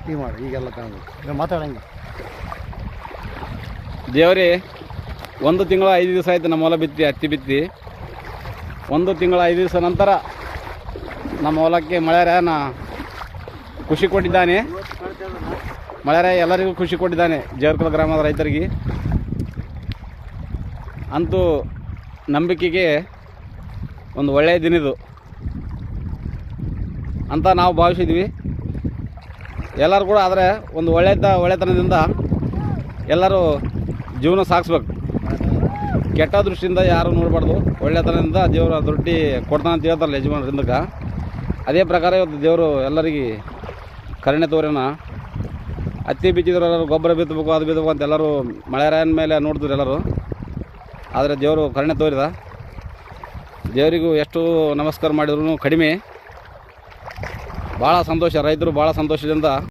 ಈಗ ಮಾಡಿ ಈಗೆಲ್ಲ ಕಾಣಬೇಕು ಮಾತಾಡಂಗೆ. ದೇವ್ರಿ 1 ತಿಂಗಳ 5 ದಿವಸ ಆಯ್ತು ನಮ್ಮ ಹೊಲ ಬಿತ್ತಿ, ಹತ್ತಿ ಬಿತ್ತಿ. 1 ತಿಂಗಳ 5 ದಿವಸ ನಂತರ ನಮ್ಮ ಹೊಲಕ್ಕೆ ಮಳೆರಾಯನ ಖುಷಿ ಕೊಟ್ಟಿದ್ದಾನೆ. ಮಳೆರಾಯ ಎಲ್ಲರಿಗೂ ಖುಷಿ ಕೊಟ್ಟಿದ್ದಾನೆ, ಜೇವರ್ಕಲ್ ಗ್ರಾಮದ ರೈತರಿಗೆ. ಅಂತೂ ನಂಬಿಕೆಗೆ ಒಂದು ಒಳ್ಳೆಯ ದಿನದು ಅಂತ ನಾವು ಭಾವಿಸಿದ್ವಿ. ಎಲ್ಲರೂ ಕೂಡ ಆದರೆ ಒಂದು ಒಳ್ಳೆತನದಿಂದ ಎಲ್ಲರೂ ಜೀವನ ಸಾಗಿಸ್ಬೇಕು. ಕೆಟ್ಟ ದೃಷ್ಟಿಯಿಂದ ಯಾರು ನೋಡಬಾರ್ದು. ಒಳ್ಳೆತನದಿಂದ ದೇವರು ಅದು ರೊಟ್ಟಿ ಕೊಡ್ತಾನೆ ಅಂತ ಹೇಳ್ತಾರಲ್ಲ ಯಜಮಾನರಿಂದಕ್ಕೆ. ಅದೇ ಪ್ರಕಾರ ಇವತ್ತು ದೇವರು ಎಲ್ಲರಿಗೆ ಕರುಣೆ ತೋರಿನ. ಹತ್ತಿ ಬಿತ್ತಿದ್ರು ಎಲ್ಲರೂ ಗೊಬ್ಬರ ಬಿತ್ತಬೇಕು, ಅದು ಬಿತ್ತಬೇಕು ಅಂತ ಎಲ್ಲರೂ ಮಳೆರಾಯನ ಮೇಲೆ ನೋಡ್ತಿದ್ರು ಎಲ್ಲರೂ. ಆದರೆ ದೇವರು ಕರುಣೆ ತೋರಿದ. ದೇವರಿಗೂ ಎಷ್ಟು ನಮಸ್ಕಾರ ಮಾಡಿದ್ರು ಕಡಿಮೆ. ಭಾಳ ಸಂತೋಷ, ರೈತರು ಭಾಳ ಸಂತೋಷದಿಂದ